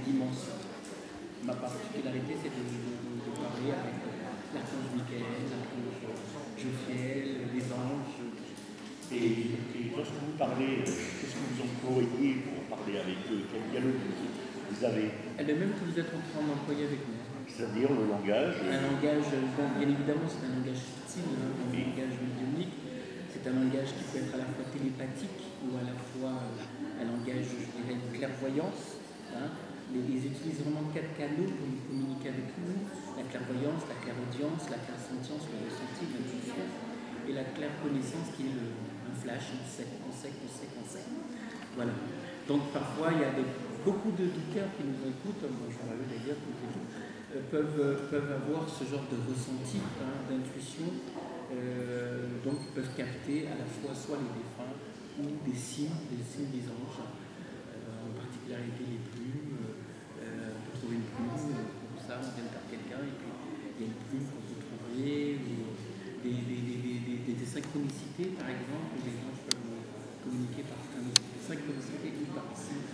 dimensions. Ma particularité, c'est de parler avec l'archange Michael, l'archange Jophiel, les anges. Et lorsque vous parlez, qu'est-ce que vous employez pour parler avec eux? Quel dialogue vous avez? Le même que vous êtes en train d'employer avec moi. C'est-à-dire le langage? Un langage, bon, bien évidemment, c'est un langage subtil, un langage médiumnique. C'est un langage qui peut être à la fois télépathique ou à la fois un langage, je dirais, de clairvoyance. Ils utilisent vraiment 4 canaux pour communiquer avec nous: la clairvoyance, la clairaudience, la clairsentience, le ressenti, l'intuition, et la clairconnaissance qui est un flash, on sait. Voilà. Donc parfois il y a beaucoup d'auditeurs qui nous écoutent, moi je parle d'ailleurs, qui nous écoutent, peuvent avoir ce genre de ressenti, d'intuition, donc ils peuvent capter à la fois soit les défunts ou des signes des anges, en particularité les plumes. On peut trouver une plume, comme ça, on vient par quelqu'un et puis il y a une plume qu'on peut trouver, ou des synchronicités par exemple, où les anges peuvent communiquer par synchronicité ou par signe.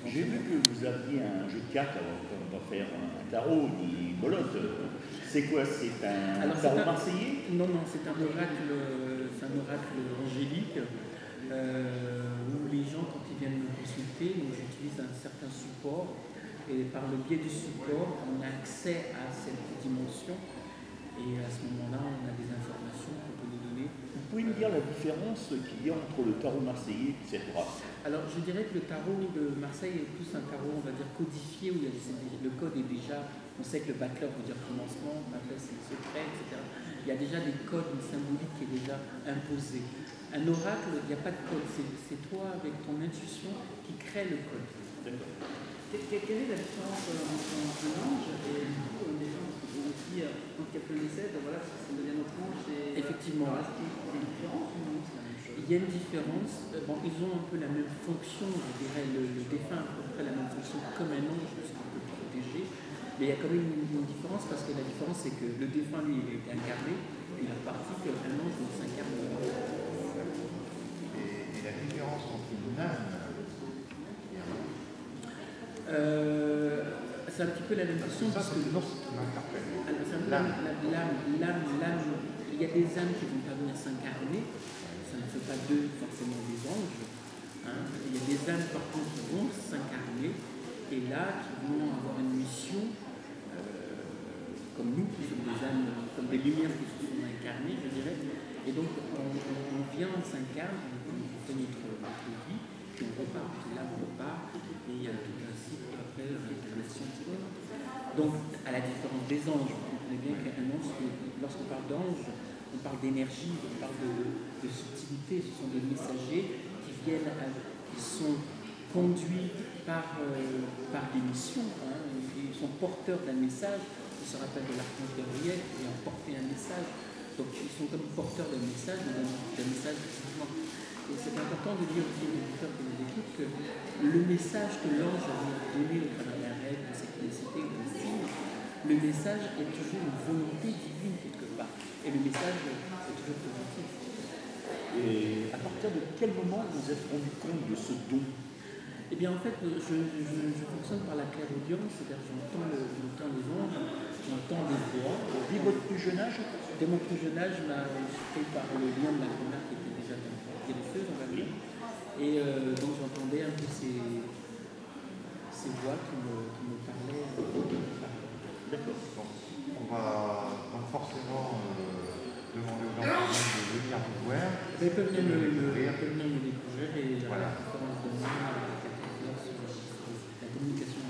J'ai vu que vous aviez un jeu de cartes, alors on va faire un tarot, une bolotte. C'est quoi? C'est un tarot marseillais? Non, c'est un oracle angélique où les gens, quand ils viennent me consulter, j'utilise un certain support et par le biais du support, on a accès à cette dimension et à ce moment-là, on a des informations qu'on peut nous donner. Vous pouvez nous dire la différence qu'il y a entre le tarot marseillais et cette oracle? Alors, je dirais que le tarot de Marseille est plus un tarot, on va dire, codifié, où le code est déjà, on sait que le backlog veut dire commencement, après c'est le secret, etc. Il y a déjà des codes, une symbolique qui est déjà imposée. Un oracle, il n'y a pas de code, c'est toi avec ton intuition qui crée le code. D'accord. Quelle est la différence entre un ange et des gens qui, quand quelqu'un décède, voilà, ça devient notre ange? Effectivement. Est-ce qu'il y a une différence ou non? C'est la même chose? Il y a une différence. Bon, ils ont un peu la même fonction, je dirais, le défunt a à peu près la même fonction comme un ange, puisqu'on peut le protéger. Mais il y a quand même une différence, parce que la différence, c'est que le défunt, lui, il est incarné, et il a parti qu'un ange ne s'incarne pas. Et la différence entre une âme c'est un petit peu la même question. Ça, parce que non, c'est l'âme, il y a des âmes qui ne vont pas venir s'incarner, ça ne fait pas d'eux forcément des anges. Il y a des âmes par contre qui vont s'incarner et là qui vont avoir une mission, comme nous qui sommes des âmes, comme des lumières qui se sont incarnées, je dirais. Et donc on vient, on s'incarne, on fait notre vie, puis on repart, puis là on repart, et il y a tout un cycle après l'incarnation. Donc, à la différence des anges, vous comprenez bien qu'un ange, lorsqu'on parle d'ange, on parle d'énergie, on parle de subtilité, ce sont des messagers qui viennent, qui sont conduits par des missions, ils sont porteurs d'un message, ça se rappelle de l'archange Gabriel, qui a porté un message, donc ils sont comme porteurs d'un message, d'un message de jugement. Et c'est important de dire aussi aux auditeurs qui nous écoutent que le message que l'ange a donné au travers d'un rêve, de synchronicité ou d'un signe, le message est toujours une volonté divine quelque part. Et le message est toujours positif. Et à partir de quel moment vous vous êtes rendu compte de ce don? Eh bien en fait, je fonctionne par la clairaudience, c'est-à-dire j'entends les ondes, j'entends des voix. Dès votre plus jeune âge? Dès mon plus jeune âge, fait par le lien de la grand-mère qui était déjà guérisseuse, on va dire. Et donc j'entendais un peu ces voix qui me parlaient. D'accord. Bon, on va donc forcément demander aux gens de venir vous voir. Ils peuvent venir me découvrir et Voilà. la conférence de moi à 14h sur la communication